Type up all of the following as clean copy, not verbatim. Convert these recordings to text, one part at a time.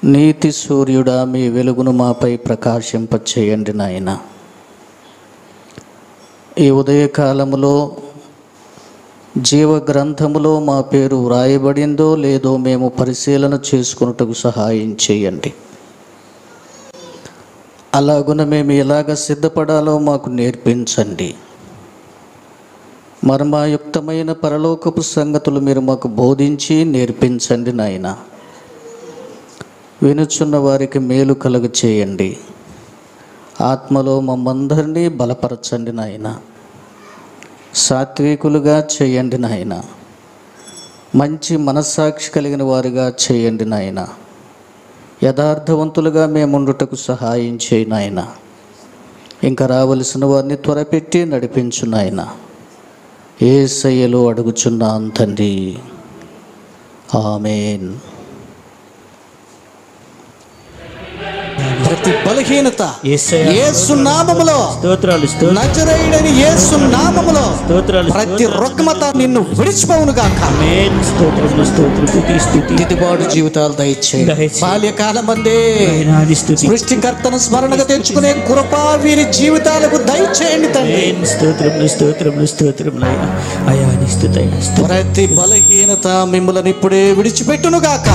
నీతి సూర్యుడా, మీ వెలుగును మాపై ప్రకాశింపచేయండి నాయన. ఈ ఉదయకాలములో జీవ గ్రంథములో మా పేరు వ్రాయబడిందో లేదో మేము పరిశీలన చేసుకొనుటకు సహాయం చేయండి. అలాగున మేము ఎలాగ సిద్ధపడాలో మాకు నేర్పించండి. మర్మయుక్తమైన పరలోకపు సంగతులు మీరు మాకు బోధించి నేర్పించండి నాయన. వినుచున్న వారికి మేలు కలుగ చేయండి. ఆత్మలో మమ్మందరినీ బలపరచండి నాయన. సాత్వికులుగా చేయండి నాయన. మంచి మనస్సాక్షి కలిగిన వారిగా చేయండి నాయన. యథార్థవంతులుగా మేముండుటకు సహాయం చేయి నాయన. ఇంకా రావలసిన వారిని త్వరపెట్టి నడిపించు నాయన. యేసయ్యలో అడుగుచున్నాం తండ్రి, ఆమేన్. ప్రతి బలహీనత యేసు నామములో, నజరేయుడైన యేసు నామములో ప్రతి రుగ్మత నిన్ను విడిచిపోవును గాక. దిద్దుబాటు జీవితాలు దయచేయండి. బాల్యకాలమందే సృష్టికర్తను స్మరణగా తెచ్చుకునే కృప వీరి జీవితాలకు దయచేయండి తండ్రి. ప్రతి బలహీనత మిమ్మల్ని ఇప్పుడే విడిచిపెట్టును గాక.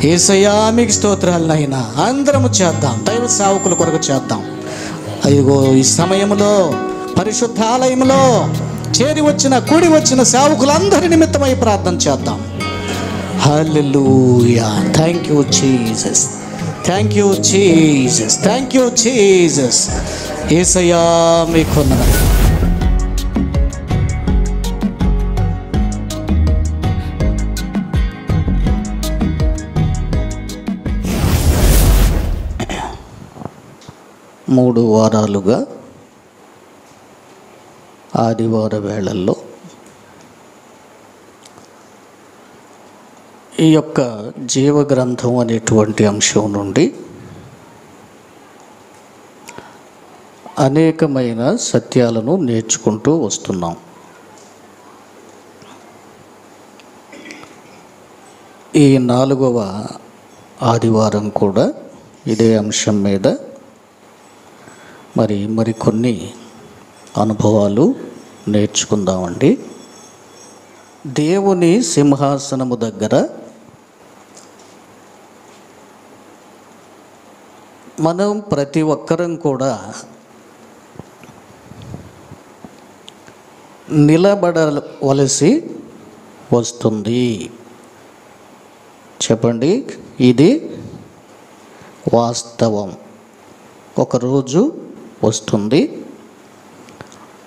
యేసయ్యా మీకు స్తోత్రాలు నాయనా. అందరము చేద్దాం, దైవ సేవకుల కొరకు చేద్దాం. అయ్యో, ఈ సమయంలో పరిశుద్ధాలయంలో కూడి వచ్చిన సేవకులందరి నిమిత్తమై ప్రార్థన చేద్దాం. Hallelujah. Thank you Jesus, thank you Jesus, thank you Jesus. యేసయ్యా మీకు వందనాలు. మూడు వారాలుగా ఆదివార వేళల్లో ఈ యొక్క జీవగ్రంథం అనేటువంటి అంశం నుండి అనేకమైన సత్యాలను నేర్చుకుంటూ వస్తున్నాం. ఈ 4వ ఆదివారం కూడా ఇదే అంశం మీద మరికొన్ని అనుభవాలు నేర్చుకుందామండి. దేవుని సింహాసనము దగ్గర మనం ప్రతి ఒక్కరం కూడా నిలబడవలసి వస్తుంది. చెప్పండి, ఇది వాస్తవం. ఒకరోజు వస్తుంది.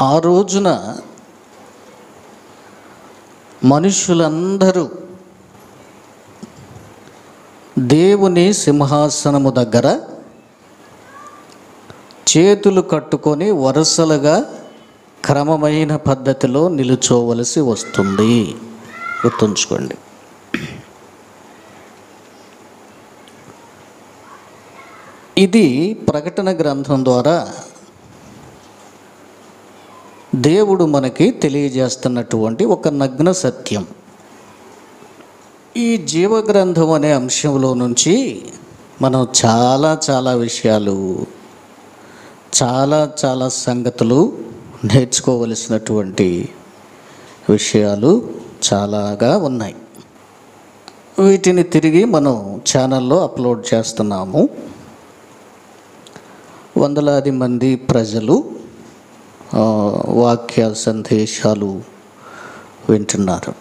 ఆ రోజున మనుషులందరూ దేవుని సింహాసనము దగ్గర చేతులు కట్టుకొని వరుసలుగా క్రమమైన పద్ధతిలో నిలుచోవలసి వస్తుంది. గుర్తుంచుకోండి. ఇది ప్రకటన గ్రంథం ద్వారా దేవుడు మనకి తెలియజేస్తున్నటువంటి ఒక నగ్న సత్యం. ఈ జీవగ్రంథం అనే అంశంలో నుంచి మనం చాలా విషయాలు, చాలా సంగతులు నేర్చుకోవలసినటువంటి విషయాలు చాలాగా ఉన్నాయి. వీటిని తిరిగి మనం ఛానల్లో అప్లోడ్ చేస్తున్నాము. వందలాది మంది ప్రజలు వాక్య సందేశాలు వింటున్నారు.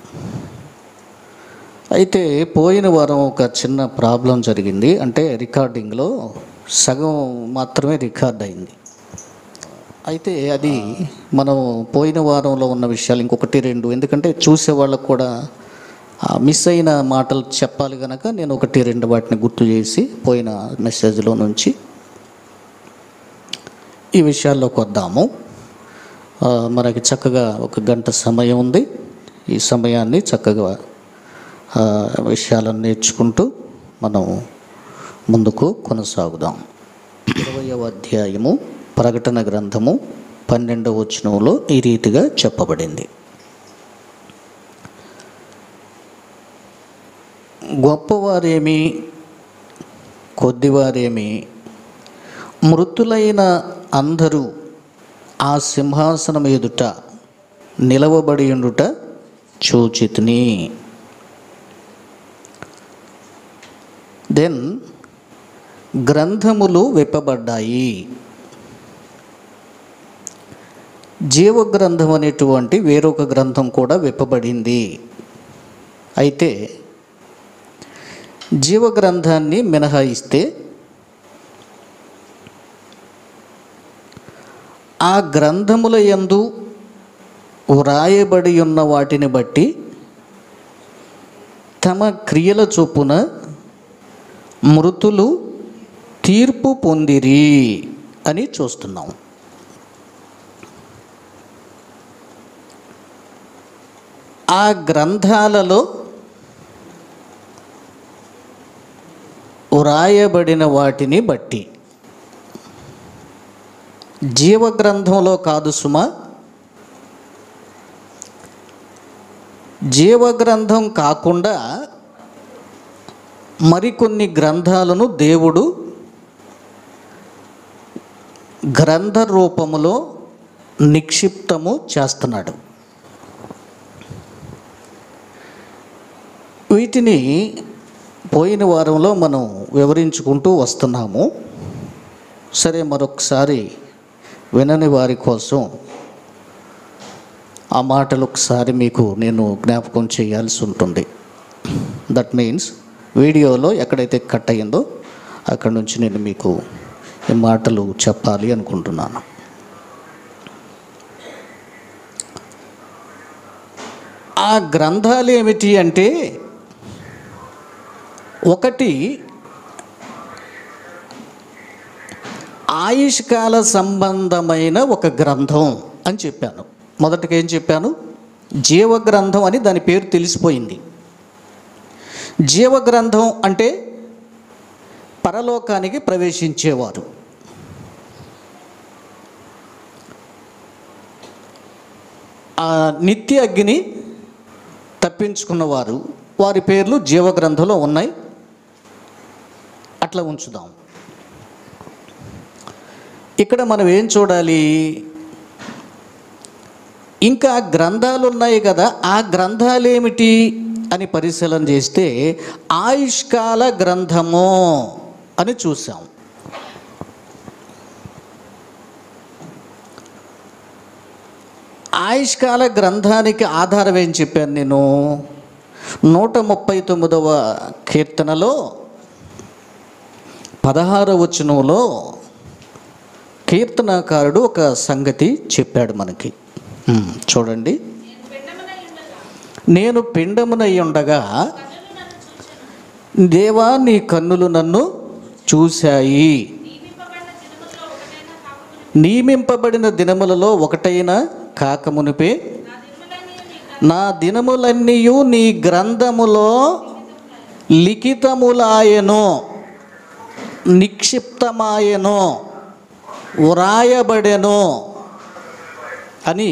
అయితే పోయిన వారం ఒక చిన్న ప్రాబ్లం జరిగింది. అంటే రికార్డింగ్లో సగం మాత్రమే రికార్డ్ అయింది. అయితే అది మనం పోయిన వారంలో ఉన్న విషయాలు ఇంకొకటి రెండు, ఎందుకంటే చూసే వాళ్ళకు కూడా మిస్ అయిన మాటలు చెప్పాలి కనుక నేను 1-2 వాటిని గుర్తు చేసి పోయిన మెసేజ్లో నుంచి ఈ విషయాల్లోకి వద్దాము. మనకి చక్కగా 1 గంట సమయం ఉంది. ఈ సమయాన్ని చక్కగా విషయాలను నేర్చుకుంటూ మనం ముందుకు కొనసాగుదాం. 20వ అధ్యాయము ప్రకటన గ్రంథము 12వ వచనంలో ఈ రీతిగా చెప్పబడింది. గొప్పవారేమి కొద్దివారేమి మృతులైన అందరూ ఆ సింహాసనం ఎదుట నిలవబడి ఉండుట చూచితిని. దెన్ గ్రంథములు విప్పబడ్డాయి. జీవగ్రంథం అనేటువంటి వేరొక గ్రంథం కూడా విప్పబడింది. అయితే జీవగ్రంథాన్ని మినహాయిస్తే ఆ గ్రంథముల యందు వ్రాయబడి ఉన్న వాటిని బట్టి తమ క్రియల చొప్పున మృతులు తీర్పు పొందిరి అని చూస్తున్నాం. ఆ గ్రంథాలలో వ్రాయబడిన వాటిని బట్టి, జీవగ్రంథంలో కాదు సుమా, జీవగ్రంథం కాకుండా మరికొన్ని గ్రంథాలను దేవుడు గ్రంథ రూపములో నిక్షిప్తము చేస్తున్నాడు. వీటిని పోయిన వారంలో మనం వివరించుకుంటూ వస్తున్నాము. సరే, మరొకసారి వినని వారి కోసం ఆ మాటలు ఒకసారి మీకు నేను జ్ఞాపకం చేయాల్సి ఉంటుంది. దట్ మీన్స్ వీడియోలో ఎక్కడైతే కట్ అయ్యిందో అక్కడ నుంచి నేను మీకు ఈ మాటలు చెప్పాలి అనుకుంటున్నాను. ఆ గ్రంథాలు ఏమిటి అంటే, ఒకటి ఆయుష్కాల సంబంధమైన ఒక గ్రంథం అని చెప్పాను. మొదటగా ఏం చెప్పాను? జీవగ్రంథం అని దాని పేరు తెలిసిపోయింది. జీవగ్రంథం అంటే పరలోకానికి ప్రవేశించేవారు. ఆ నిత్య అగ్ని తప్పించుకున్నవారు, వారి పేర్లు జీవగ్రంథంలో ఉన్నాయి. అట్లా ఉంచుదాం. ఇక్కడ మనం ఏం చూడాలి? ఇంకా గ్రంథాలు ఉన్నాయి కదా, ఆ గ్రంథాలు ఏమిటి అని పరిశీలన చేస్తే ఆయుష్కాల గ్రంథము అని చూసాం. ఆయుష్కాల గ్రంథానికి ఆధారం ఏం చెప్పాను నేను? 139వ కీర్తనలో 16వ వచనంలో కీర్తనాకారుడు ఒక సంగతి చెప్పాడు మనకి. చూడండి. నేను పిండమునై ఉండగా దేవా నీ కన్నులు నన్ను చూశాయి. నియమింపబడిన దినములలో ఒకటైనా కాకమునిపే నా దినములన్నీయు నీ గ్రంథములో లిఖితములాయెను, నిక్షిప్తమాయెను, వ్రాయబడెను అని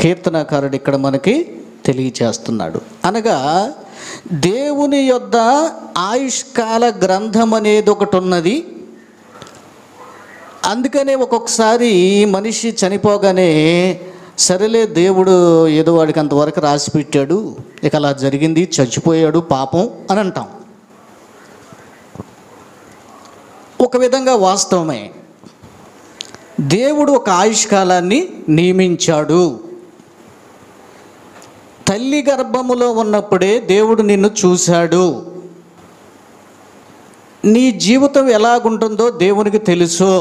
కీర్తనకారుడు ఇక్కడ మనకి తెలియచేస్తున్నాడు. అనగా దేవుని యొద్ద ఆయుష్కాల గ్రంథం అనేది ఒకటి ఉన్నది. అందుకనే ఒక్కొక్కసారి మనిషి చనిపోగానే సరేలే దేవుడు ఏదో వాడికి అంతవరకు రాసి పెట్టాడు, ఇక అలా జరిగింది, చచ్చిపోయాడు పాపం అని అంటాం. ఒక విధంగా వాస్తవమే. దేవుడు ఒక ఆయుష్కాలాన్ని నియమించాడు. తల్లి గర్భములో ఉన్నప్పుడే దేవుడు నిన్ను చూశాడు. నీ జీవితం ఎలాగుంటుందో దేవునికి తెలుసు.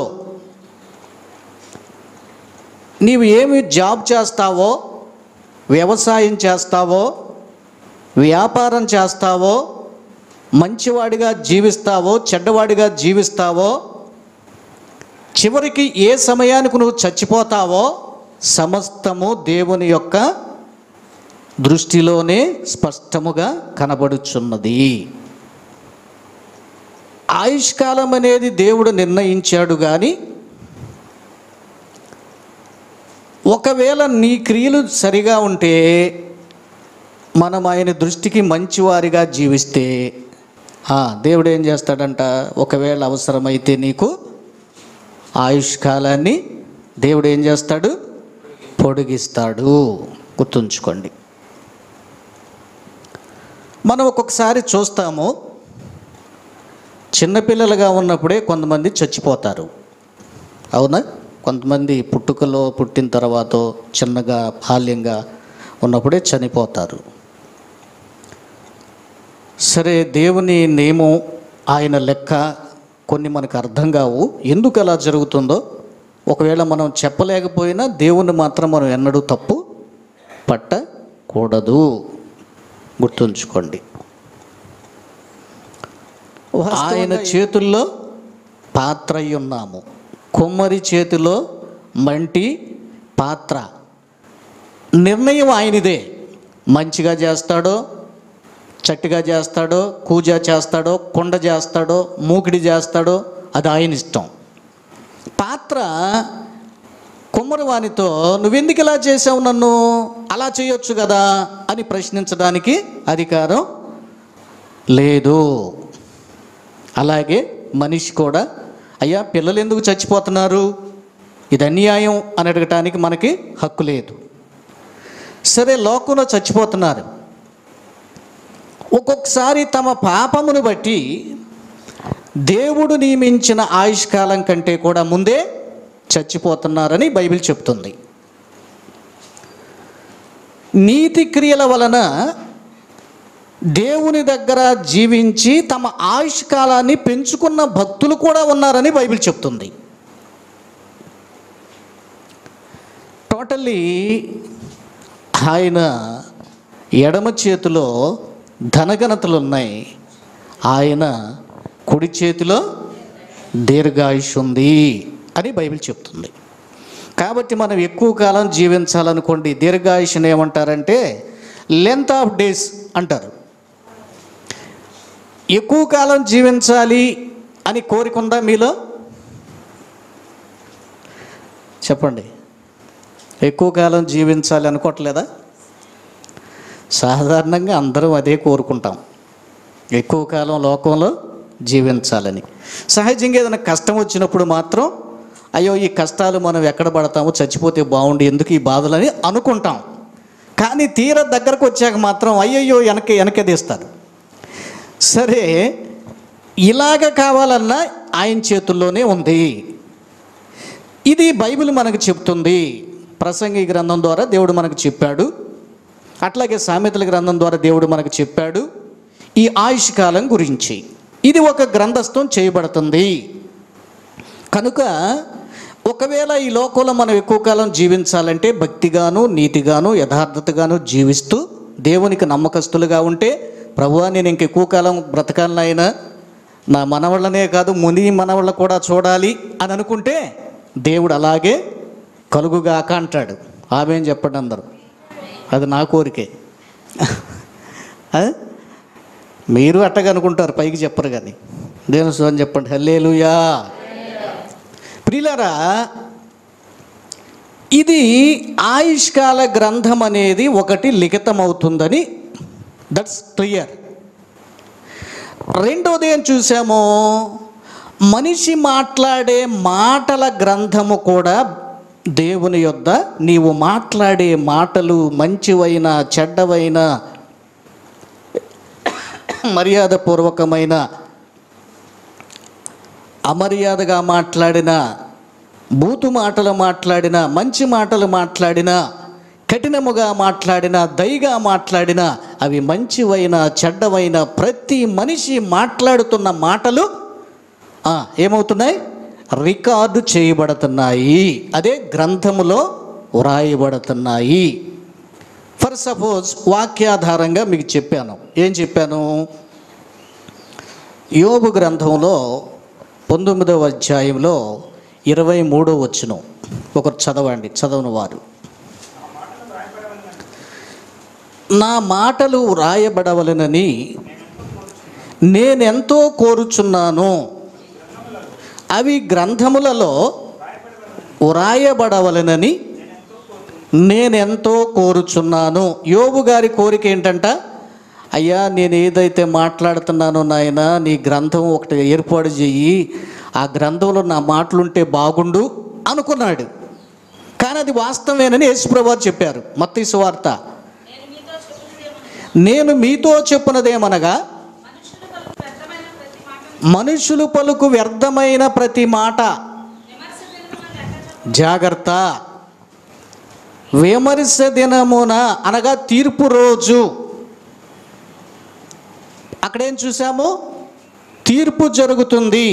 నీవు ఏమి జాబ్ చేస్తావో, వ్యవసాయం చేస్తావో, వ్యాపారం చేస్తావో, మంచివాడిగా జీవిస్తావో, చెడ్డవాడిగా జీవిస్తావో, చివరికి ఏ సమయానికి నువ్వు చచ్చిపోతావో సమస్తము దేవుని యొక్క దృష్టిలోనే స్పష్టముగా కనబడుచున్నది. ఆయుష్కాలం అనేది దేవుడు నిర్ణయించాడు. కానీ ఒకవేళ నీ క్రియలు సరిగా ఉంటే మనం ఆయన దృష్టికి మంచివారిగా జీవిస్తే దేవుడు ఏం చేస్తాడంట, ఒకవేళ అవసరమైతే నీకు ఆయుష్కాలాన్ని దేవుడు ఏం చేస్తాడు, పొడిగిస్తాడు. గుర్తుంచుకోండి. మనం ఒక్కొక్కసారి చూస్తాము, చిన్నపిల్లలుగా ఉన్నప్పుడే కొంతమంది చచ్చిపోతారు. అవునా? కొంతమంది పుట్టిన తర్వాత చిన్నగా బాల్యంగా ఉన్నప్పుడే చనిపోతారు. సరే, దేవుని నియమం, ఆయన లెక్క కొన్ని మనకు అర్థం కావు. ఎందుకు అలా జరుగుతుందో ఒకవేళ మనం చెప్పలేకపోయినా దేవుని మాత్రం మనం ఎన్నడూ తప్పు పట్టకూడదు. గుర్తుంచుకోండి. ఆయన చేతుల్లో పాత్ర అయి ఉన్నాము, కుమ్మరి చేతిలో మంటి పాత్ర. నిర్ణయం ఆయనదే. మంచిగా చేస్తాడో, చట్టిగా చేస్తాడో, కూజ చేస్తాడో, కుండ చేస్తాడో, మూకిడి చేస్తాడో, అది ఆయన ఇష్టం. పాత్ర కుమ్మరివానితో నువ్వెందుకు ఇలా చేసావు, నన్ను అలా చేయొచ్చు కదా అని ప్రశ్నించడానికి అధికారం లేదు. అలాగే మనిషి కూడా, అయ్యా పిల్లలు ఎందుకు చచ్చిపోతున్నారు, ఇది అన్యాయం అని అడగటానికి మనకి హక్కు లేదు. సరే, లోకంలో చచ్చిపోతున్నారు. ఒక్కొక్కసారి తమ పాపమును బట్టి దేవుడు నియమించిన ఆయుష్కాలం కంటే కూడా ముందే చచ్చిపోతున్నారని బైబిల్ చెప్తుంది. నీతి క్రియల వలన దేవుని దగ్గర జీవించి తమ ఆయుష్కాలాన్ని పెంచుకున్న భక్తులు కూడా ఉన్నారని బైబిల్ చెప్తుంది. టోటల్లీ ఆయన ఎడమ చేతిలో ధనఘనతలు ఉన్నాయి, ఆయన కుడి చేతిలో దీర్ఘాయుష్ ఉంది అని బైబిల్ చెప్తుంది. కాబట్టి మనం ఎక్కువ కాలం జీవించాలనుకోండి, దీర్ఘాయుష్ని ఏమంటారంటే లెంత్ ఆఫ్ డేస్ అంటారు. ఎక్కువ కాలం జీవించాలి అని కోరికుందా మీలో? చెప్పండి. ఎక్కువ కాలం జీవించాలి అనుకోవట్లేదా? సాధారణంగా అందరం అదే కోరుకుంటాం, ఎక్కువ కాలం లోకంలో జీవించాలని. సహజంగా ఏదైనా కష్టం వచ్చినప్పుడు మాత్రం అయ్యో ఈ కష్టాలు మనం ఎక్కడ పడతామో, చచ్చిపోతే బాగుండి, ఎందుకు ఈ బాధలని అనుకుంటాం. కానీ తీర దగ్గరకు వచ్చాక మాత్రం అయ్యయ్యో వెనకదీస్తారు. సరే, ఇలాగ కావాలన్నా ఆయన చేతుల్లోనే ఉంది. ఇది బైబిల్ మనకు చెప్తుంది. ప్రసంగి గ్రంథం ద్వారా దేవుడు మనకు చెప్పాడు, అట్లాగే సామెతల గ్రంథం ద్వారా దేవుడు మనకు చెప్పాడు ఈ ఆయుష్ కాలం గురించి. ఇది ఒక గ్రంథస్థం చేయబడుతుంది. కనుక ఒకవేళ ఈ లోకంలో మనం ఎక్కువ కాలం జీవించాలంటే భక్తిగాను, నీతిగాను, యథార్థతగాను జీవిస్తూ దేవునికి నమ్మకస్తులుగా ఉంటే, ప్రభువా నేను ఇంక ఎక్కువ కాలం బ్రతకాలనైనా, నా మనవళ్ళనే కాదు ముని మనవళ్ళ కూడా చూడాలి అని అనుకుంటే దేవుడు అలాగే కలుగుగాక అంటాడు. ఆమేన్ చెప్పండి అందరూ. అది నా కోరికే. మీరు అట్టగా అనుకుంటారు, పైకి చెప్పరు కానీ. దేవుని స్తోత్రం చెప్పండి. హల్లెలూయా. ప్రియులారా, ఇది ఆయుష్కాల గ్రంథం అనేది ఒకటి లిఖితమవుతుందని దట్స్ క్లియర్. రెండోది ఏం చూసామో, మనిషి మాట్లాడే మాటల గ్రంథము కూడా దేవుని యొద్ద నీవు మాట్లాడే మాటలు మంచివైన చెడ్డవైన మర్యాదపూర్వకమైన అమర్యాదగా మాట్లాడిన, బూతు మాటలు మాట్లాడిన, మంచి మాటలు మాట్లాడిన, కఠినముగా మాట్లాడిన, దయగా మాట్లాడిన, అవి మంచివైన చెడ్డవైన ప్రతి మనిషి మాట్లాడుతున్న మాటలు ఏమవుతున్నాయి? రికార్డు చేయబడుతున్నాయి. అదే గ్రంథములో వ్రాయబడుతున్నాయి. ఫర్ సపోజ్ వాక్యాధారంగా మీకు చెప్పాను. ఏం చెప్పాను? యోబు గ్రంథంలో 19వ అధ్యాయంలో 23వ వచనం ఒకరు చదవండి, చదవని వారు. నా మాటలు వ్రాయబడవలెనని నేనెంతో కోరుచున్నాను, అవి గ్రంథములలో వ్రాయబడవలెనని నేనెంతో కోరుచున్నాను. యోబు గారి కోరిక ఏంటంట? అయ్యా, నేను ఏదైతే మాట్లాడుతున్నానో నాయన, నీ గ్రంథం ఒకటి ఏర్పాటు చెయ్యి, ఆ గ్రంథంలో నా మాటలుంటే బాగుండు అనుకున్నాడు. కానీ అది వాస్తవేనని యేసుప్రభువు చెప్పారు. మత్తయి సువార్త, నేను మీతో చెప్పునదేమనగా, మనుషులు పలుకు వ్యర్థమైన ప్రతి మాట, జాగ్రత్త, విమర్శ దినమున అనగా తీర్పు రోజు. అక్కడేం చూసాము? తీర్పు జరుగుతుంది.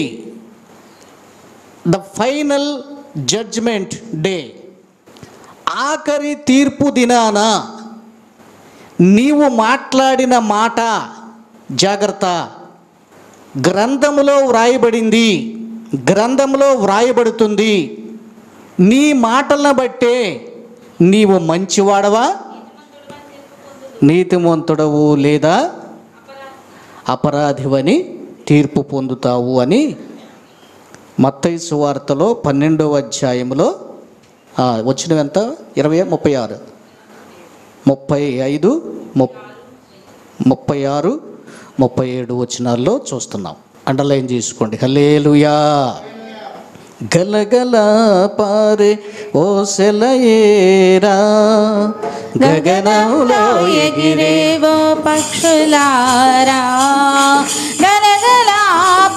ద ఫైనల్ జడ్జ్మెంట్ డే, ఆఖరి తీర్పు దినాన నీవు మాట్లాడిన మాట జాగ్రత్త. గ్రంథములో వ్రాయబడింది, గ్రంథంలో వ్రాయబడుతుంది. నీ మాటలను బట్టే నీవు మంచివాడవా, నీతిమంతుడవు, లేదా అపరాధివని తీర్పు పొందుతావు అని మత్తయి సువార్తలో 12వ అధ్యాయంలో వచ్చినవి ఎంత? 20, 36, 35, 36, 37 వచనాల్లో చూస్తున్నాం. అండర్లైన్ చేసుకోండి. హల్లెలూయా. గలగల పారే ఓ సెలయేరా, గగనంలో ఎగిరేవో పక్షులారా, గలగల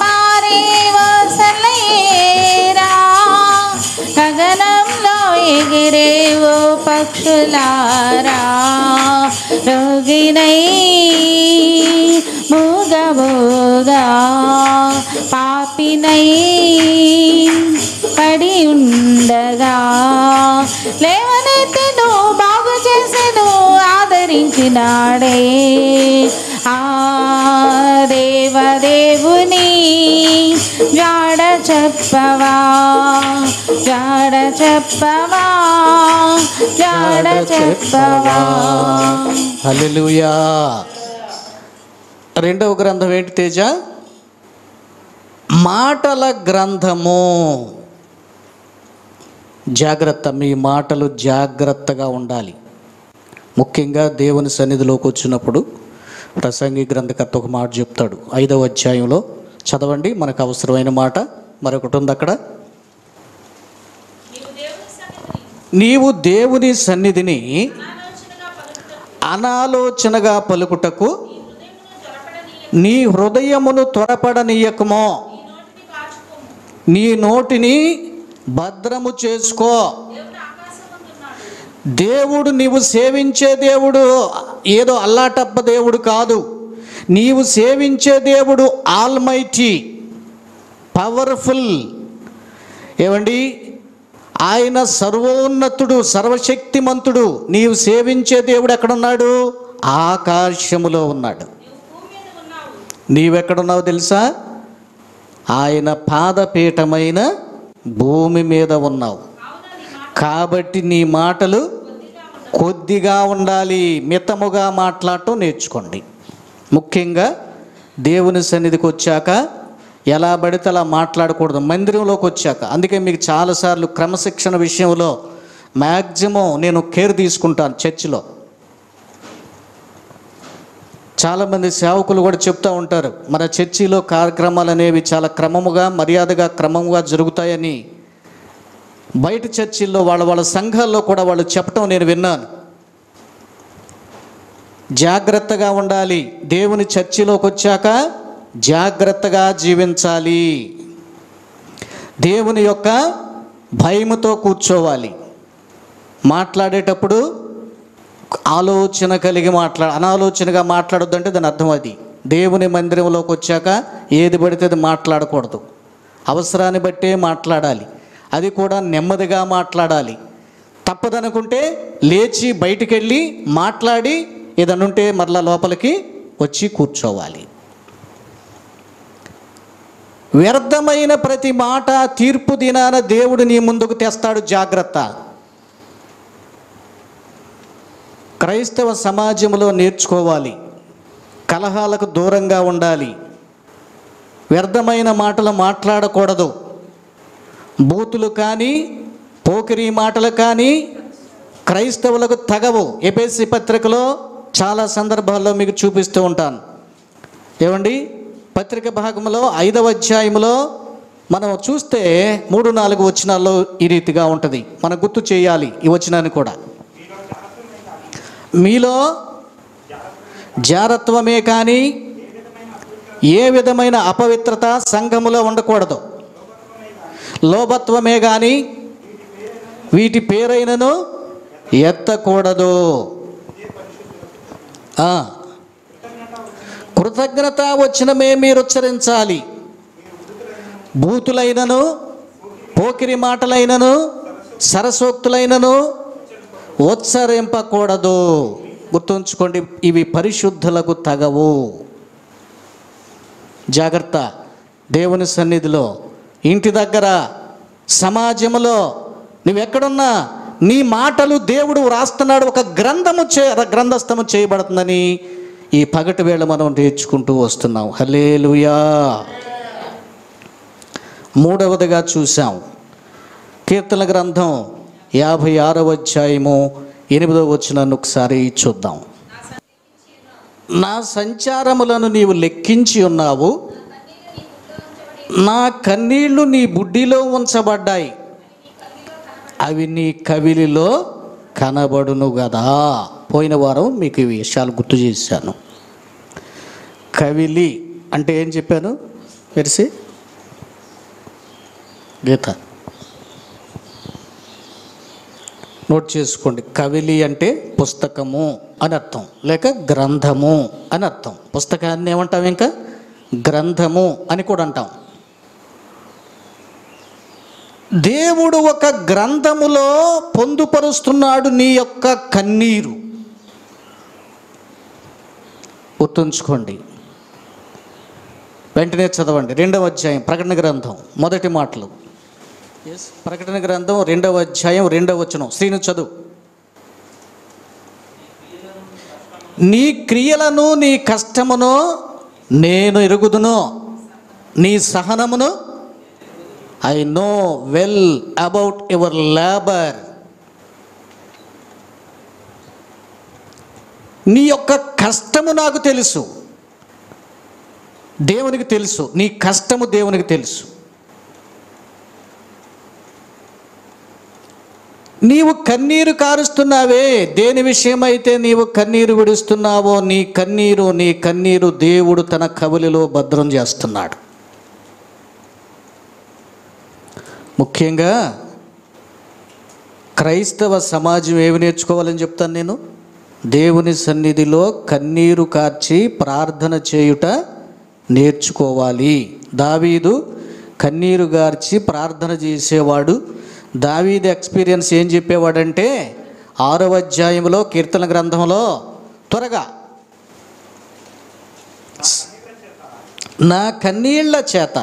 పారేవో సెలయేరా, గగనంలో ఎగిరేవో పక్షులారా, రోగినై మూగబోగా పాపినై పడి ఉండగా లేవనెత్తెను, బాగు చేసెను, ఆదరించినాడే. ఆ దేవదేవుని జాడ చెప్పవా, జాడ చెప్పవా, జాడ చెప్పవా. హల్లెలూయా. రెండవ గ్రంథం ఏంటి తేజ? మాటల గ్రంథము. జాగ్రత్త, మీ మాటలు జాగ్రత్తగా ఉండాలి. ముఖ్యంగా దేవుని సన్నిధిలోకి వచ్చినప్పుడు ప్రసంగి గ్రంథకర్త ఒక మాట చెప్తాడు. 5వ అధ్యాయంలో చదవండి, మనకు అవసరమైన మాట మరొకటి ఉంది అక్కడ. నీవు దేవుని సన్నిధిని అనాలోచనగా పలుకుటకు నీ హృదయమును త్వరపడనీయకమో, నీ నోటిని భద్రము చేసుకో. దేవుడు, నీవు సేవించే దేవుడు ఏదో అల్లాటప్ప దేవుడు కాదు. నీవు సేవించే దేవుడు ఆల్మైటీ, పవర్ఫుల్. ఏమండి, ఆయన సర్వోన్నతుడు, సర్వశక్తిమంతుడు. నీవు సేవించే దేవుడు ఎక్కడున్నాడు? ఆకాశములో ఉన్నాడు. నీవెక్కడున్నావు తెలుసా? ఆయన పాదపీఠమైన భూమి మీద ఉన్నావు. కాబట్టి నీ మాటలు కొద్దిగా ఉండాలి, మితముగా మాట్లాడటం నేర్చుకోండి. ముఖ్యంగా దేవుని సన్నిధికి వచ్చాక ఎలా పడితే అలా మాట్లాడకూడదు. మందిరంలోకి వచ్చాక, అందుకే మీకు చాలాసార్లు క్రమశిక్షణ విషయంలో మ్యాక్సిమం నేను కేర్ తీసుకుంటాను. చర్చిలో చాలామంది సేవకులు కూడా చెప్తూ ఉంటారు, మన చర్చిలో కార్యక్రమాలు అనేవి చాలా క్రమముగా, మర్యాదగా, క్రమముగా జరుగుతాయని. బయట చర్చిల్లో వాళ్ళ సంఘాల్లో కూడా వాళ్ళు చెప్పటం నేను విన్నాను. జాగ్రత్తగా ఉండాలి. దేవుని చర్చిలోకి వచ్చాక జాగ్రత్తగా జీవించాలి. దేవుని యొక్క భయముతో కూర్చోవాలి. మాట్లాడేటప్పుడు ఆలోచన కలిగి అనాలోచనగా మాట్లాడొద్దంటే దాని అర్థం అది. దేవుని మందిరంలోకి వచ్చాక ఏది పడితే అది మాట్లాడకూడదు. అవసరాన్ని బట్టే మాట్లాడాలి. అది కూడా నెమ్మదిగా మాట్లాడాలి. తప్పదనుకుంటే లేచి బయటికి వెళ్ళి మాట్లాడి ఏదనుంటే మరలా లోపలికి వచ్చి కూర్చోవాలి. వ్యర్థమైన ప్రతి మాట తీర్పు దినాన దేవుడు నీ ముందుకు తెస్తాడు. జాగ్రత్త. క్రైస్తవ సమాజంలో నేర్చుకోవాలి. కలహాలకు దూరంగా ఉండాలి. వ్యర్థమైన మాటలు మాట్లాడకూడదు. బూతులు కానీ, పోకిరీ మాటలు కానీ, క్రైస్తవులకు తగవు. ఎఫెసీ పత్రికలో చాలా సందర్భాల్లో మీకు చూపిస్తూ ఉంటాను. ఏమండి, పత్రిక భాగంలో 5వ అధ్యాయంలో మనం చూస్తే 3-4 వచనాల్లో ఈ రీతిగా ఉంటుంది. మనం గుర్తు చేయాలి ఈ వచనాన్ని కూడా. మీలో జారత్వమే కానీ ఏ విధమైన అపవిత్రత సంఘములో ఉండకూడదు. లోభత్వమే కానీ వీటి పేరైనను ఎత్తకూడదు. కృతజ్ఞత వచనమే మీరు ఉచ్చరించాలి. బూతులైనను, పోకిరి మాటలైనను, సరసోక్తులైనను ఉచ్చరింపకూడదు. గుర్తుంచుకోండి, ఇవి పరిశుద్ధులకు తగవు. జాగ్రత్త. దేవుని సన్నిధిలో, ఇంటి దగ్గర, సమాజంలో నువ్వెక్కడున్నా నీ మాటలు దేవుడు వ్రాస్తున్నాడు. ఒక గ్రంథస్థము చేయబడుతుందని ఈ పగటి వేళ మనం నేర్చుకుంటూ వస్తున్నాం. హల్లెలూయా. 3వదిగా చూసాం, కీర్తన గ్రంథం 56వ అధ్యాయము 8వ వచనాన్ని ఒకసారి చూద్దాం. నా సంచారములను నీవు లెక్కించి ఉన్నావు, నా కన్నీళ్లు నీ బుడ్డిలో ఉంచబడ్డాయి, అవి నీ కవిలిలో కనబడును కదా. పోయిన వారం మీకు ఈ విషయాలు గుర్తు చేశాను. కవిలి అంటే ఏం చెప్పాను? వెరిసి గీత నోట్ చేసుకోండి. కవిలి అంటే పుస్తకము అని అర్థం, లేక గ్రంథము అని అర్థం. పుస్తకాన్ని ఏమంటాం? ఇంకా గ్రంథము అని కూడా అంటాం. దేవుడు ఒక గ్రంథములో పొందుపరుస్తున్నాడు నీ యొక్క కన్నీరు. గుర్తుంచుకోండి. వెంటనే చదవండి 2వ అధ్యాయం ప్రకటన గ్రంథం మొదటి మాటలు. ప్రకటన గ్రంథం 2వ అధ్యాయం 2వ వచనం. శ్రీను చదువు. నీ క్రియలను నీ కష్టమును నేను ఎరుగుదును, నీ సహనమును I know well about your labour. నీ యొక్క కష్టము నాకు తెలుసు, దేవునికి తెలుసు. నీ కష్టము దేవునికి తెలుసు. నీవు కన్నీరు కారుస్తున్నావే, దేని విషయమైతే నీవు కన్నీరు విడుస్తున్నావో నీ కన్నీరు దేవుడు తన కవులిలో భద్రం చేస్తున్నాడు. ముఖ్యంగా క్రైస్తవ సమాజం ఏమి నేర్చుకోవాలని చెప్తాను నేను? దేవుని సన్నిధిలో కన్నీరు కార్చి ప్రార్థన చేయుట నేర్చుకోవాలి. దావీదు కన్నీరు గార్చి ప్రార్థన చేసేవాడు. దావీదు ఎక్స్పీరియన్స్ ఏం చెప్పేవాడంటే 6వ అధ్యాయంలో కీర్తన గ్రంథంలో, త్వరగా, నా కన్నీళ్ల చేత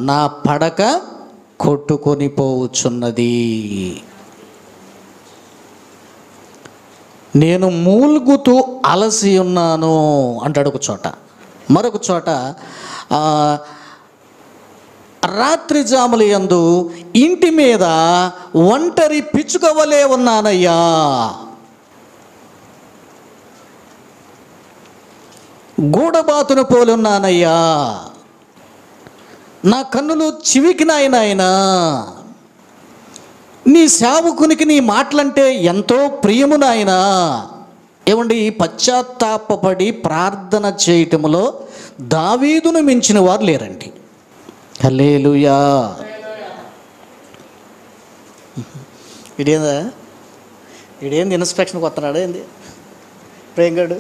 నా పడక కొట్టుకొని పోవుచున్నది, నేను మూల్గుతూ అలసి ఉన్నాను అంటాడు ఒక చోట. మరొక చోట రాత్రి జాముల యందు ఇంటి మీద ఒంటరి పిచ్చుకవలే ఉన్నానయ్యా, గూడబాతును పోలి ఉన్నానయ్యా, నా కన్నులు చివికినాయనాయనా, నీ సేవకునికి నీ మాటలంటే ఎంతో ప్రియము నాయనా. ఏమండి, ఈ పశ్చాత్తాపపడి ప్రార్థన చేయటంలో దావీదును మించిన వారు లేరండి. హల్లెలూయా. ఇదేంది ఇన్స్పెక్షన్కి వస్తున్నాడు ఏంది ప్రేంగాడు?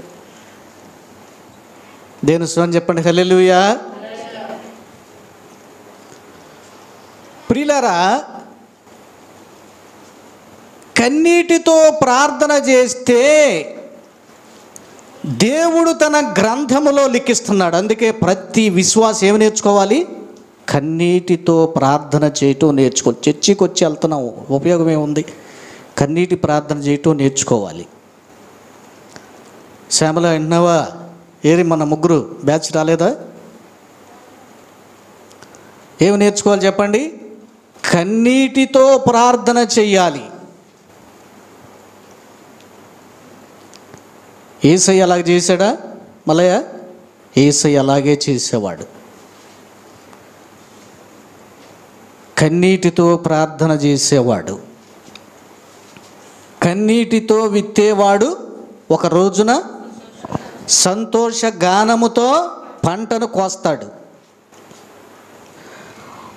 దేవుని స్వామి చెప్పండి. హల్లెలూయా. ప్రియులారా, కన్నీటితో ప్రార్థన చేస్తే దేవుడు తన గ్రంథములో లిఖిస్తున్నాడు. అందుకే ప్రతి విశ్వాసం ఏమి నేర్చుకోవాలి? కన్నీటితో ప్రార్థన చేయటం నేర్చుకో. చర్చికి వచ్చి వెళ్తున్నాం, ఉపయోగం ఏముంది? కన్నీటి ప్రార్థన చేయటం నేర్చుకోవాలి. శ్యామల విన్నావా? ఏది మన ముగ్గురు బ్యాచ్ రాలేదా? ఏమి నేర్చుకోవాలి చెప్పండి? కన్నీటితో ప్రార్థన చెయ్యాలి. యేసయ్య అలాగే చేశాడా? మలయ యేసయ్య అలాగే చేసేవాడు. కన్నీటితో ప్రార్థన చేసేవాడు. కన్నీటితో విత్తేవాడు ఒక రోజున సంతోష గానముతో పంటను కోస్తాడు.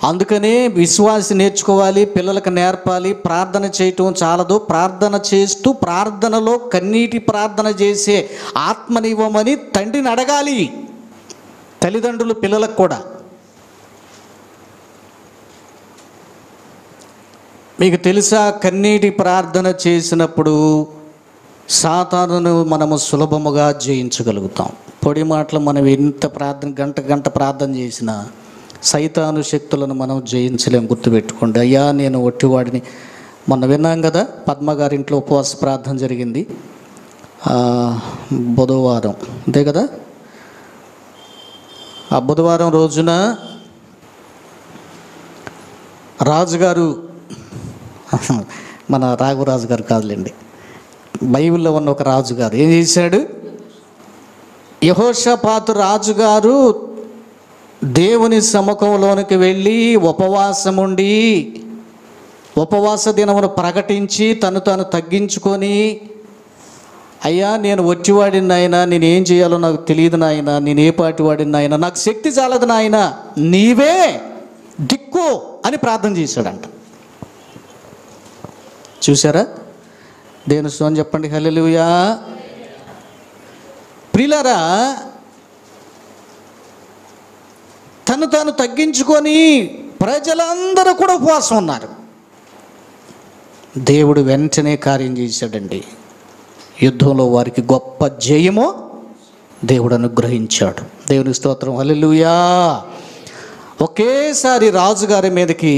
అందుకనే విశ్వాసి నేర్చుకోవాలి, పిల్లలకు నేర్పాలి. ప్రార్థన చేయటం చాలదు, ప్రార్థన చేస్తూ ప్రార్థనలో కన్నీటి ప్రార్థన చేసే ఆత్మనివ్వమని తండ్రిని అడగాలి. తల్లిదండ్రులు పిల్లలకు కూడా. మీకు తెలుసా, కన్నీటి ప్రార్థన చేసినప్పుడు సాతానును మనము సులభముగా జయించగలుగుతాం. పొడి మాటలు మనం ఎంత గంట ప్రార్థన చేసినా సైతాను శక్తులను మనం జయించలేం. గుర్తుపెట్టుకోండి. అయ్యా నేను ఒట్టివాడిని. మొన్న విన్నాం కదా, పద్మ గారింట్లో ఉపవాస ప్రార్థన జరిగింది బుధవారం, అంతే కదా. ఆ బుధవారం రోజున రాజుగారు, మన రాఘవరాజు గారు కాదులేండి, బైబిల్లో ఉన్న ఒక రాజుగారు ఏం చేశాడు? యెహోషాపాతు రాజుగారు దేవుని సముఖంలోనికి వెళ్ళి ఉపవాసముండి ఉపవాస దినమును ప్రకటించి తాను తగ్గించుకొని, అయ్యా నేను వచ్చివాడిని నాయన, నేనేం చేయాలో నాకు తెలియదు నాయన, నేను ఏ పాటి వాడిని నాయన, నాకు శక్తి చాలదు నాయన, నీవే దిక్కు అని ప్రార్థన చేశాడంట. చూసారా? దేవుని స్తోత్రం చెప్పండి. హల్లెలూయా. ప్రియులారా, తాను తగ్గించుకొని ప్రజలందరూ కూడా ఉపవాసం ఉన్నారు. దేవుడు వెంటనే కార్యం చేశాడండి. యుద్ధంలో వారికి గొప్ప జయము దేవుడు అనుగ్రహించాడు. దేవుని స్తోత్రం. హల్లెలూయా. ఒకేసారి రాజుగారి మీదకి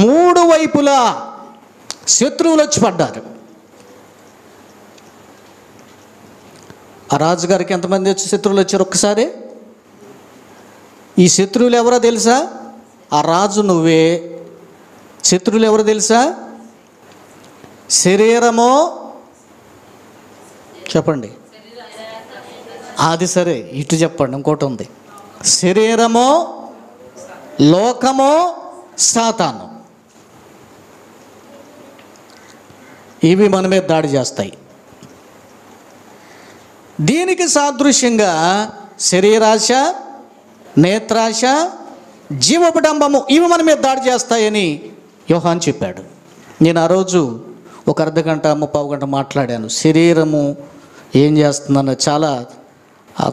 3 వైపులా శత్రువులు వచ్చి పడ్డారు. ఆ రాజుగారికి ఎంతమంది వచ్చి శత్రువులు వచ్చారు ఒక్కసారి? ఈ శత్రువులు ఎవరో తెలుసా? ఆ రాజు నువ్వే. శత్రువులు ఎవరో తెలుసా? శరీరమో, చెప్పండి, అది సరే, ఇటు చెప్పండి, ఇంకోటి ఉంది. శరీరమో, లోకమో, సాతాను. ఇవి మన మీద దాడి చేస్తాయి. దీనికి సాదృశ్యంగా శరీరాశ, నేత్రాశ, జీవపడంబము ఇవి మన మీద దాడి చేస్తాయని యోహాను చెప్పాడు. నేను ఆ రోజు ఒక అర్ధగంట 30 గంట మాట్లాడాను. శరీరము ఏం చేస్తుందన్న చాలా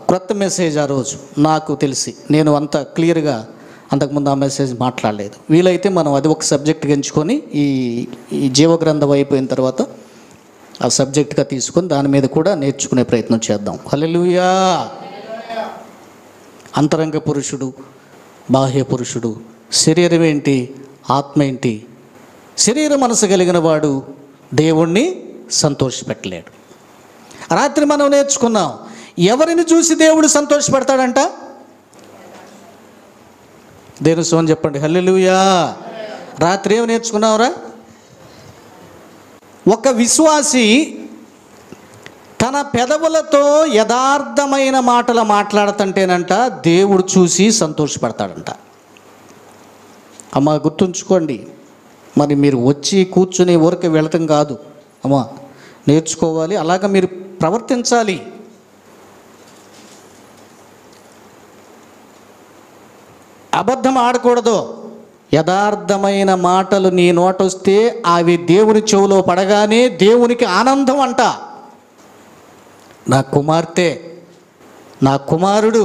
క్రొత్త మెసేజ్ ఆ రోజు నాకు తెలిసి. నేను అంత క్లియర్గా అంతకుముందు ఆ మెసేజ్ మాట్లాడలేదు. వీలైతే మనం అది ఒక సబ్జెక్ట్గా ఎంచుకొని ఈ జీవగ్రంథం అయిపోయిన తర్వాత ఆ సబ్జెక్ట్గా తీసుకొని దాని మీద కూడా నేర్చుకునే ప్రయత్నం చేద్దాం. హల్లెలూయా. అంతరంగ పురుషుడు, బాహ్య పురుషుడు, శరీరం ఏంటి, ఆత్మ ఏంటి? శరీర మనసు కలిగిన వాడు దేవుణ్ణి సంతోషపెట్టలేడు. రాత్రి మనం నేర్చుకున్నాం, ఎవరిని చూసి దేవుడు సంతోషపడతాడంట? దేవుని స్తోత్రం చెప్పండి. హల్లెలూయా. రాత్రి ఏమి నేర్చుకున్నావురా? ఒక విశ్వాసి తన పెదవులతో యథార్థమైన మాటలు మాట్లాడుతుంటేనంట దేవుడు చూసి సంతోషపడతాడంట. అమ్మ గుర్తుంచుకోండి. మరి మీరు వచ్చి కూర్చుని ఊరికి వెళ్ళటం కాదు అమ్మా, నేర్చుకోవాలి, అలాగ మీరు ప్రవర్తించాలి. అబద్ధం ఆడకూడదు. యథార్థమైన మాటలు నీ నోటొస్తే అవి దేవుని చెవులో పడగానే దేవునికి ఆనందం అంట. నా కుమార్తె, నా కుమారుడు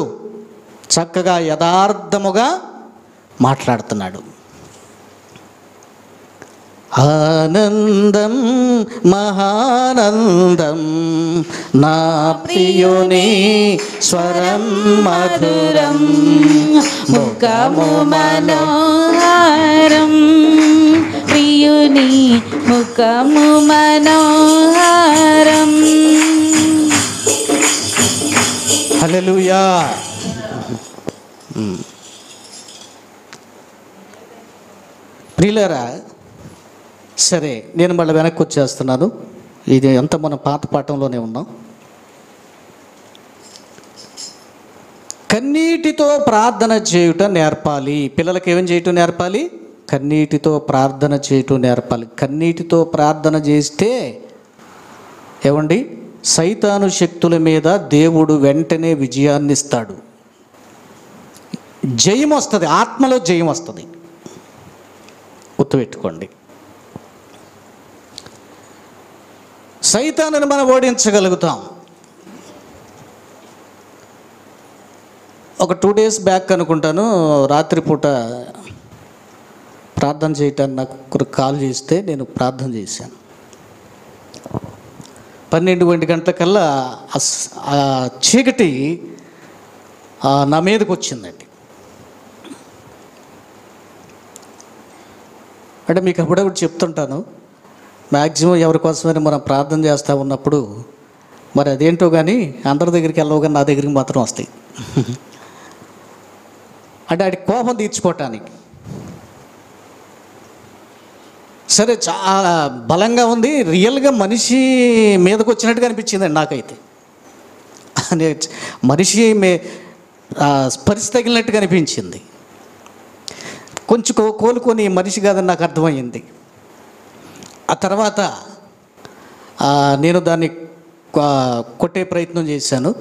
చక్కగా యథార్థముగా మాట్లాడుతున్నాడు. ఆనందం మహానందం నా ప్రియుని స్వరం మధురం ముఖము మనోహరం ప్రియుని ముఖము మనోహరం. హల్లెలూయా. ప్రియులారా, సరే నేను మళ్ళీ వెనక్కి వచ్చేస్తున్నాను. ఇది అంతా మనం పాత పాఠంలోనే ఉన్నాం. కన్నీటితో ప్రార్థన చేయుట నేర్పాలి. పిల్లలకి ఏమేం చేయటం నేర్పాలి? కన్నీటితో ప్రార్థన చేయటం నేర్పాలి. కన్నీటితో ప్రార్థన చేస్తే ఏమండి, సైతాను శక్తుల మీద దేవుడు వెంటనే విజయాన్ని ఇస్తాడు. జయం వస్తుంది, ఆత్మలో జయం వస్తుంది. గుర్తుపెట్టుకోండి. సైతానుని మనం ఓడించగలుగుతాం. ఒక 2 days బ్యాక్ అనుకుంటాను, రాత్రిపూట ప్రార్థన చేయటానికి నాకు ఒకరు కాల్ చేస్తే నేను ప్రార్థన చేశాను. 12 గంటలకల్లా ఆ చీకటి నా మీదకి వచ్చిందండి. అంటే మీకు అప్పుడప్పుడు చెప్తుంటాను, మ్యాక్సిమం ఎవరి కోసమైనా మనం ప్రార్థన చేస్తూ ఉన్నప్పుడు మరి అదేంటో కానీ అందరి దగ్గరికి వెళ్ళవు, కానీ నా దగ్గరికి మాత్రం వస్తాయి. అంటే ఆడి కోపం తీర్చుకోవటానికి. సరే, చాలా బలంగా ఉంది, రియల్గా మనిషి మీదకి వచ్చినట్టుగా అనిపించిందండి నాకైతే. మనిషి స్పర్శ తగిలినట్టుగా అనిపించింది. కొంచెం కోలుకొని మనిషి కాదని నాకు అర్థమైంది. ఆ తర్వాత నేను దాన్ని కొట్టే ప్రయత్నం చేశాను.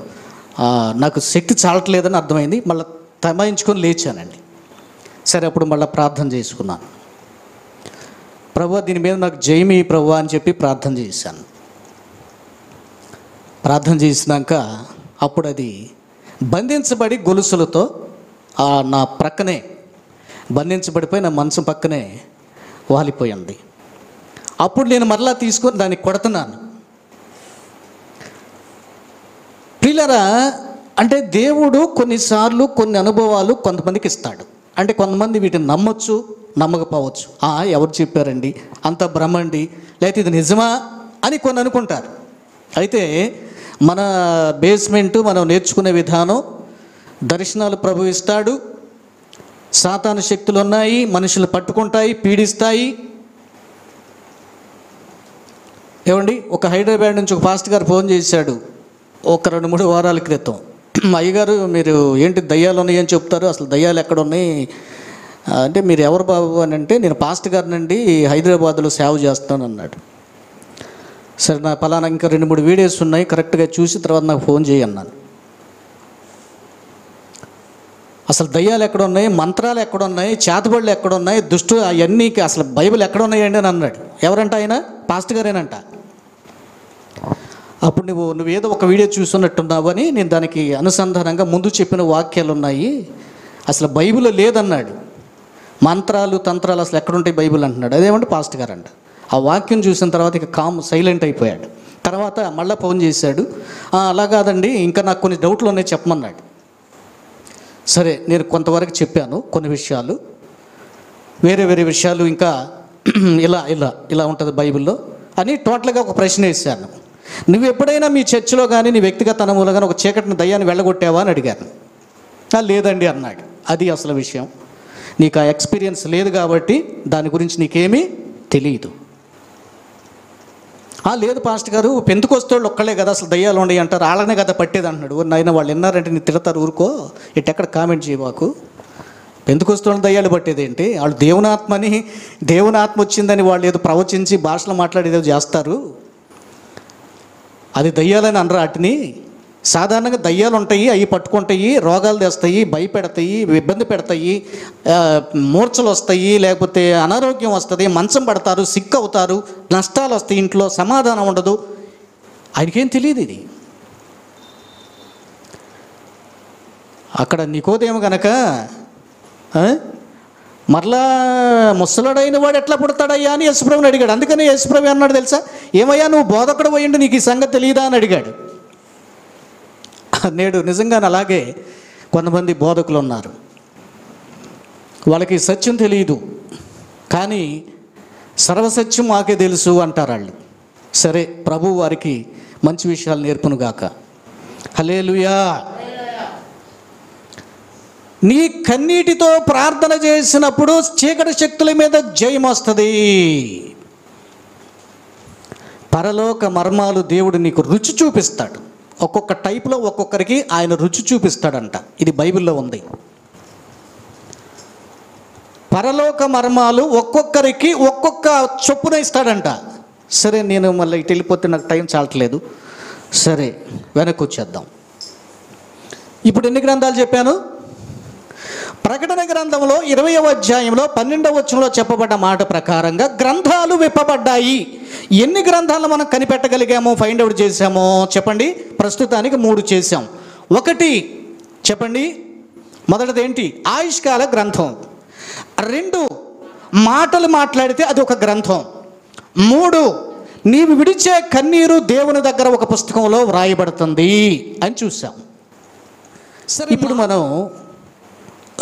నాకు శక్తి చాలట్లేదని అర్థమైంది. మళ్ళీ తమాయించుకొని లేచానండి. సరే, అప్పుడు మళ్ళీ ప్రార్థన చేసుకున్నాను. ప్రభువా, దీని మీద నాకు జయమి ప్రభువా అని చెప్పి ప్రార్థన చేశాను. ప్రార్థన చేసినాక అప్పుడు అది బంధించబడి గొలుసులతో నా ప్రక్కనే బంధించబడిపోయి నా మనసు పక్కనే వాలిపోయింది. అప్పుడు నేను మరలా తీసుకొని దాన్ని కొడుతున్నాను. పిల్లరా, అంటే దేవుడు కొన్నిసార్లు కొన్ని అనుభవాలు కొంతమందికి ఇస్తాడు. అంటే కొంతమంది వీటిని నమ్మొచ్చు, నమ్మకపోవచ్చు. ఎవరు చెప్పారండి, అంత భ్రమండి, లేకపోతే ఇది నిజమా అని కొన్ని అనుకుంటారు. అయితే మన బేస్మెంటు, మనం నేర్చుకునే విధానం, దర్శనాలు ప్రభు ఇస్తాడు, సాతాను శక్తులు ఉన్నాయి, మనుషులు పట్టుకుంటాయి, పీడిస్తాయి. ఏమండి, ఒక హైదరాబాద్ నుంచి ఒక పాస్టర్ గారు ఫోన్ చేశాడు ఒక 2-3 వారాల క్రితం. అయ్యగారు, మీరు ఏంటి దయ్యాలు ఉన్నాయని చెప్తారు, అసలు దయ్యాలు ఎక్కడ ఉన్నాయి అంటే, మీరు ఎవరు బాబు అని అంటే, నేను పాస్టర్ గారినండి, హైదరాబాద్లో సేవ చేస్తాను అన్నాడు. సరే, నా పలానా ఇంకా 2-3 వీడియోస్ ఉన్నాయి, కరెక్ట్గా చూసి తర్వాత నాకు ఫోన్ చేయన్నాను. అసలు దయ్యాలు ఎక్కడ ఉన్నాయి, మంత్రాలు ఎక్కడ ఉన్నాయి, చేతబడులు ఎక్కడ ఉన్నాయి, దుష్టు అవన్నీ అసలు బైబిల్ ఎక్కడ ఉన్నాయండి అని అన్నాడు. ఎవరంట ఆయన? పాస్టర్ గారేనంట. అప్పుడు నువ్వేదో ఒక వీడియో చూస్తున్నట్టున్నావు అని నేను దానికి అనుసంధానంగా ముందు చెప్పిన వాక్యాలు ఉన్నాయి, అసలు బైబిల్ లేదన్నాడు. మంత్రాలు తంత్రాలు అసలు ఎక్కడుంటాయి బైబిల్ అంటున్నాడు. అదేమంటే పాస్టర్ గారు అంట. ఆ వాక్యం చూసిన తర్వాత ఇక సైలెంట్ అయిపోయాడు. తర్వాత మళ్ళీ ఫోన్ చేశాడు. అలా కాదండి, ఇంకా నాకు కొన్ని డౌట్లు ఉన్నాయి చెప్పమన్నాడు. సరే, నేను కొంతవరకు చెప్పాను కొన్ని విషయాలు, వేరే విషయాలు ఇంకా ఇలా ఇలా ఇలా ఉంటుంది బైబిల్లో అని టోటల్గా ఒక ప్రశ్న వేశాను. నువ్వు ఎప్పుడైనా మీ చర్చిలో కానీ నీ వ్యక్తిగత అనుభవంలో కానీ ఒక చీకటిని దయ్యాన్ని వెళ్ళగొట్టావా అని అడిగాను. లేదండి అన్నాడు. అది అసలు విషయం. నీకు ఆ ఎక్స్పీరియన్స్ లేదు కాబట్టి దాని గురించి నీకేమీ తెలియదు. లేదు పాస్టర్ గారు, పెంతుకొస్తోళ్ళు ఒక్కళ్ళే కదా అసలు దయ్యాలు ఉండయి అంటారు, వాళ్ళనే కదా పట్టేది అంటున్నాడు. నాయన, వాళ్ళు విన్నారంటే నీ తిడతారు, ఊరుకో, ఎక్కడ కామెంట్ చేయబాకు. పెంతుకొస్తోళ్ళని దయ్యాలు పట్టేది ఏంటి? వాళ్ళు దేవుని ఆత్మ వచ్చిందని వాళ్ళు ఏదో ప్రవచించి భాషలో మాట్లాడేదో చేస్తారు, అది దయ్యాలని అనరు. వాటిని సాధారణంగా దయ్యాలు ఉంటాయి, అవి పట్టుకుంటాయి, రోగాలు తెస్తాయి, భయపెడతాయి, ఇబ్బంది పెడతాయి, మూర్ఛలు వస్తాయి, లేకపోతే అనారోగ్యం వస్తుంది, మంచం పడతారు, సిక్ అవుతారు, నష్టాలు వస్తాయి, ఇంట్లో సమాధానం ఉండదు. ఆయనకేం తెలియదు ఇది. అక్కడ నికోదేము గనక మరలా ముసలుడైన వాడు ఎట్లా పుడతాడయ్యా అని యేసుప్రభుని అడిగాడు. అందుకని యేసుప్రభు అన్నాడు తెలుసా, ఏమయ్యా నువ్వు బోధకుడు పోయిండు, నీకు ఈ సంగతి తెలియదా అని అడిగాడు. నేడు నిజంగా అలాగే కొంతమంది బోధకులు ఉన్నారు, వాళ్ళకి సత్యం తెలియదు కానీ సర్వసత్యం మాకే తెలుసు అంటారు వాళ్ళు. సరే, ప్రభు వారికి మంచి విషయాలు నేర్పునుగాక. హల్లెలూయా. నీ కన్నీటితో ప్రార్థన చేసినప్పుడు చీకటి శక్తుల మీద జయం వస్తుంది. పరలోక మర్మాలు దేవుడు నీకు రుచి చూపిస్తాడు. ఒక్కొక్క టైప్లో ఒక్కొక్కరికి ఆయన రుచి చూపిస్తాడంట. ఇది బైబిల్లో ఉంది. పరలోక మర్మాలు ఒక్కొక్కరికి ఒక్కొక్క చొప్పున ఇస్తాడంట. సరే, నేను మళ్ళీ ఇటు వెళ్ళిపోతే నాకు టైం చాలట్లేదు. సరే, వెనక్కి వచ్చేద్దాం. ఇప్పుడు ఎన్ని గ్రంథాలు చెప్పాను? ప్రకటన గ్రంథంలో 20వ అధ్యాయంలో 12వ వచనంలో చెప్పబడ్డ మాట ప్రకారంగా గ్రంథాలు విప్పబడ్డాయి. ఎన్ని గ్రంథాలు మనం కనిపెట్టగలిగామో, ఫైండ్ అవుట్ చేసామో చెప్పండి? ప్రస్తుతానికి 3 చేసాం. 1 చెప్పండి, మొదటిది ఏంటి? ఆయుష్కాల గ్రంథం. 2 మాటలు మాట్లాడితే అది ఒక గ్రంథం. 3 నీవు విడిచే కన్నీరు దేవుని దగ్గర ఒక పుస్తకంలో వ్రాయబడుతుంది అని చూసాం. సరే, ఇప్పుడు మనం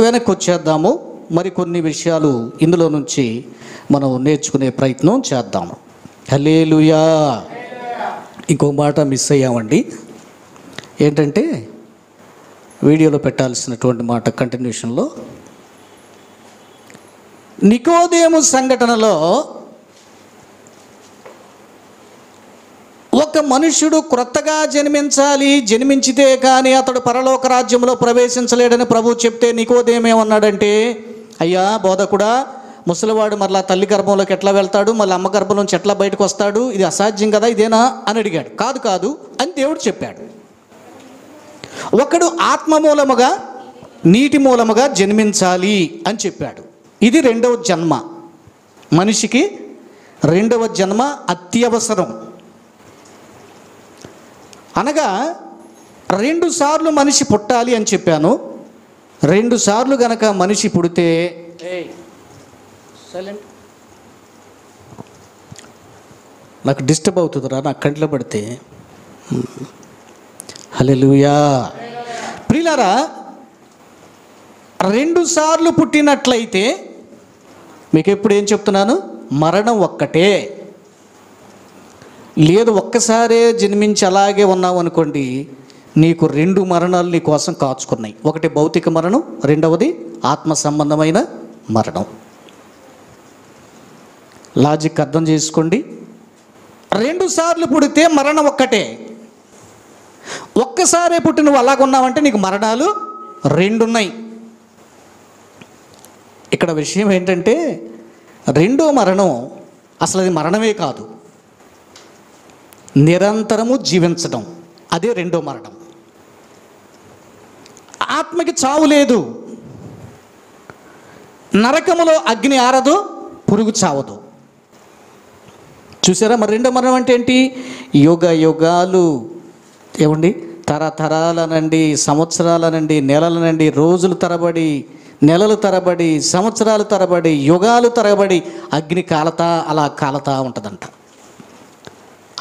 వెనక్కి వచ్చేద్దాము. మరికొన్ని విషయాలు ఇందులో నుంచి మనం నేర్చుకునే ప్రయత్నం చేద్దాము. హల్లెలూయా. ఇంకో మాట మిస్ అయ్యామండి. ఏంటంటే వీడియోలో పెట్టాల్సినటువంటి మాట కంటిన్యూషన్లో, నికోదేము సంఘటనలో ఒక మనుష్యుడు క్రొత్తగా జన్మించాలి, జన్మించితే కానీ అతడు పరలోక రాజ్యంలో ప్రవేశించలేడని ప్రభు చెప్తే నికోదేమేమన్నాడంటే, అయ్యా బోధకుడా, ముసలివాడు మరలా తల్లి గర్భంలోకి ఎట్లా వెళ్తాడు, మళ్ళీ అమ్మ గర్భం నుంచి ఎట్లా బయటకు వస్తాడు, ఇది అసాధ్యం కదా, ఇదేనా అని అడిగాడు. కాదు కాదు అని దేవుడు చెప్పాడు. ఒకడు ఆత్మ మూలముగా నీటి మూలముగా జన్మించాలి అని చెప్పాడు. ఇది 2వ జన్మ. మనిషికి 2వ జన్మ అత్యవసరం. అనగా 2 సార్లు మనిషి పుట్టాలి అని చెప్పాను. 2 సార్లు గనక మనిషి పుడితే, నాకు డిస్టర్బ్ అవుతుందిరా, నాకు కంట్లో పడితే. హల్లెలూయా. ప్రియులారా, 2 సార్లు పుట్టినట్లయితే మీకు ఎప్పుడు ఏం చెప్తున్నాను? మరణం ఒక్కటే. లేదు, ఒక్కసారే జన్మించి అలాగే ఉన్నావు అనుకోండి, నీకు 2 మరణాలు నీ కోసం కాచుకున్నాయి. ఒకటి భౌతిక మరణం, 2వది ఆత్మ సంబంధమైన మరణం. లాజిక్ అర్థం చేసుకోండి. 2 సార్లు పుడితే మరణం ఒక్కటే. ఒక్కసారే పుట్టి నువ్వు అలాగున్నావంటే నీకు మరణాలు 2 ఉన్నాయి. ఇక్కడ విషయం ఏంటంటే, 2వ మరణం అసలు అది మరణమే కాదు, నిరంతరము జీవించడం. అదే 2వ మరణం. ఆత్మకి చావు లేదు. నరకములో అగ్ని ఆరదు, పురుగు చావదు. చూసారా? మరి 2వ మరణం అంటే ఏంటి? యుగ యుగాలు, ఏమండి, తరతరాలనండి, సంవత్సరాలనండి, నెలలనండి, రోజులు తరబడి, నెలలు తరబడి, సంవత్సరాలు తరబడి, యుగాలు తరబడి అగ్ని కాలతా అలా కాలతా ఉంటుందంట.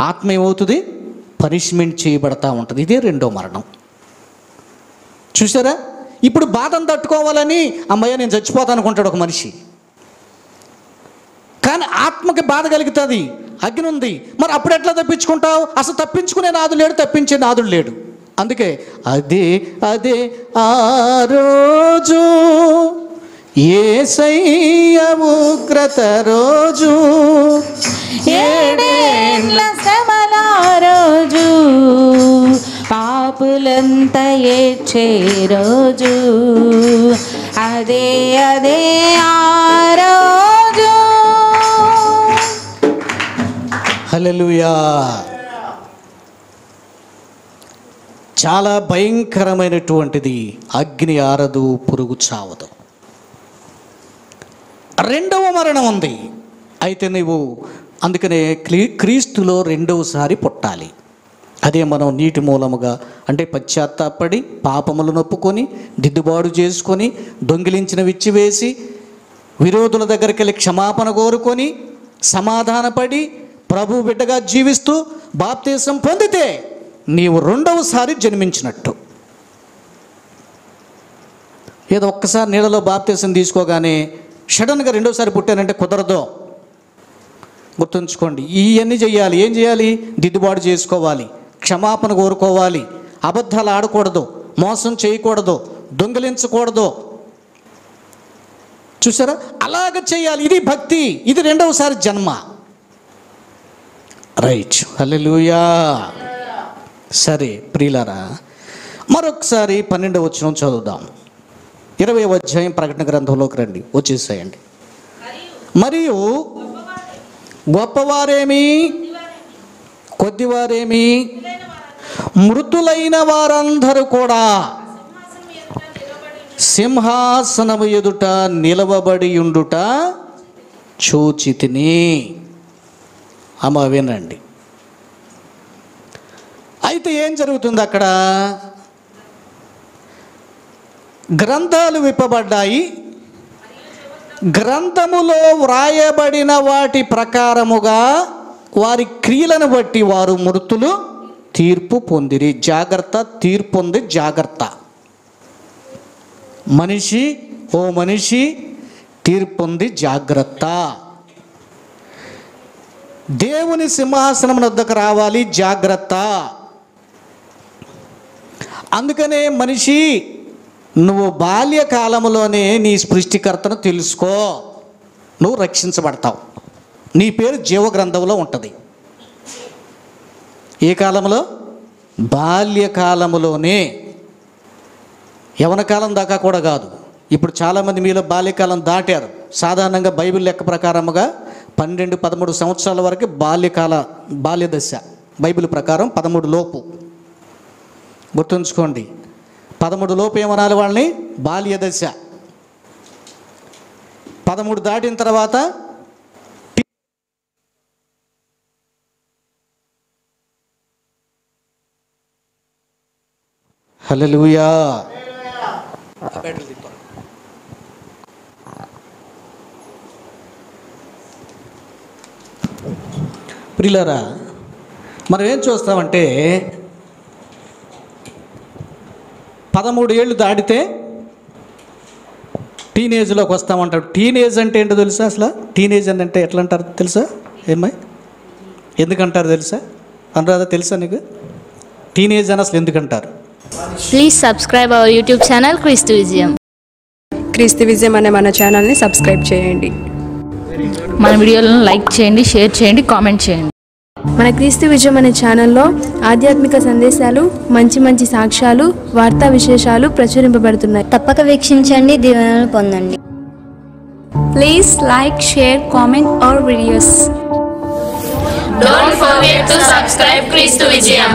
ఆత్మ ఏమవుతుంది? పనిష్మెంట్ చేయబడతా ఉంటుంది. ఇదే 2వ మరణం. చూసారా? ఇప్పుడు బాధను తట్టుకోవాలని అమ్మయ్య నేను చచ్చిపోతాను అనుకుంటాడు ఒక మనిషి. కానీ ఆత్మకి బాధ కలుగుతుంది, అగ్ని ఉంది. మరి అప్పుడు ఎట్లా తప్పించుకుంటావు? అసలు తప్పించుకునే నాదుడు లేడు, తప్పించే నాదుడు లేడు. అందుకే అదే అదే ఆ రోజు యేసయ్య ఉగ్రత రోజు, 7 ఏండ్ల శ్రమల రోజు, పాపులంతా ఏడ్చే రోజు, అదే అదే ఆ రోజు. హల్లెలూయా. చాలా భయంకరమైనటువంటిది. అగ్ని ఆరదు, పురుగు చావదు. 2వ మరణం ఉంది. అయితే నువ్వు అందుకనే క్రీస్తులో 2వసారి పుట్టాలి. అదే మనం నీటి మూలముగా, అంటే పశ్చాత్తాపడి పాపములు నొప్పుకొని దిద్దుబాటు చేసుకొని దొంగిలించిన విచ్చివేసి విరోధుల దగ్గరికి వెళ్ళి క్షమాపణ కోరుకొని సమాధానపడి ప్రభు బిడ్డగా జీవిస్తూ బాప్తీసం పొందితే నీవు 2వసారి జన్మించినట్టు. ఏదో ఒక్కసారి నీళ్ళలో బాప్తీసం తీసుకోగానే సడన్గా 2వసారి పుట్టానంటే కుదరదు. గుర్తుంచుకోండి, ఇవన్నీ చేయాలి. ఏం చేయాలి? దిద్దుబాటు చేసుకోవాలి, క్షమాపణ కోరుకోవాలి, అబద్ధాలు ఆడకూడదు, మోసం చేయకూడదు, దొంగిలించకూడదు. చూసారా? అలాగ చేయాలి. ఇది భక్తి. ఇది 2వసారి జన్మ. రైట్. హల్లెలూయా. సరే ప్రియులారా, మరొకసారి 12వ వచనం చదువుదాం. 20వ అధ్యాయం ప్రకటన గ్రంథంలోకి రండి, వచ్చేసేయండి. మరియు గొప్పవారేమి కొద్దివారేమి మృతులైన వారందరూ కూడా సింహాసనము ఎదుట నిలవబడి ఉండుట చూచితిని. అమ్మ వినండి. అయితే ఏం జరుగుతుంది అక్కడ? గ్రంథాలు విప్పబడ్డాయి. గ్రంథములో వ్రాయబడిన వాటి ప్రకారముగా వారి క్రియలను బట్టి వారు మృతులు తీర్పు పొందిరి. జాగ్రత్త, తీర్పు ఉంది, జాగ్రత్త. మనిషి, ఓ మనిషి, తీర్పు ఉంది, జాగ్రత్త. దేవుని సింహాసనం వద్దకు రావాలి, జాగ్రత్త. అందుకనే మనిషి, నువ్వు బాల్యకాలంలోనే నీ సృష్టికర్తను తెలుసుకో, నువ్వు రక్షించబడతావు. నీ పేరు జీవగ్రంథంలో ఉంటుంది. ఏ కాలంలో? బాల్యకాలములోనే. యవన కాలం దాకా కూడా కాదు. ఇప్పుడు చాలామంది మీలో బాల్యకాలం దాటారు. సాధారణంగా బైబిల్ లెక్క ప్రకారముగా 12-13 సంవత్సరాల వరకు బాల్య దశ. బైబిల్ ప్రకారం 13 లోపు. గుర్తుంచుకోండి, 13 లోపు ఏమనాలి వాళ్ళని? బాల్య దశ. 13 దాటిన తర్వాత హల్లెలూయా. ప్రియులారా, మనం ఏం చూస్తామంటే 13 ఏళ్ళు దాటితే టీనేజ్లోకి వస్తామంటాడు. టీనేజ్ అంటే ఏంటో తెలుసా? అసలు టీనేజ్ అంటే ఎట్లా అంటారు తెలుసా? ఏమ్మాయి, ఎందుకంటారు తెలుసా? అనురాధ, తెలుసా నీకు టీనేజ్ అని అసలు ఎందుకంటారు? Please subscribe our YouTube channel క్రీస్తు విజయం. క్రీస్తు విజయం అనే మన ఛానల్ని సబ్స్క్రైబ్ చేయండి. మన వీడియోలను లైక్ చేయండి, షేర్ చేయండి, కామెంట్ చేయండి. మన క్రీస్తు విజయం అనే ఛానల్లో ఆధ్యాత్మిక సందేశాలు, మంచి మంచి సాక్ష్యాలు, వార్తా విశేషాలు ప్రచురింపబడుతున్నాయి. తప్పక వీక్షించండి, దీవెనలు పొందండి. Please like, share, comment our videos. Don't forget to subscribe క్రీస్తు విజయం.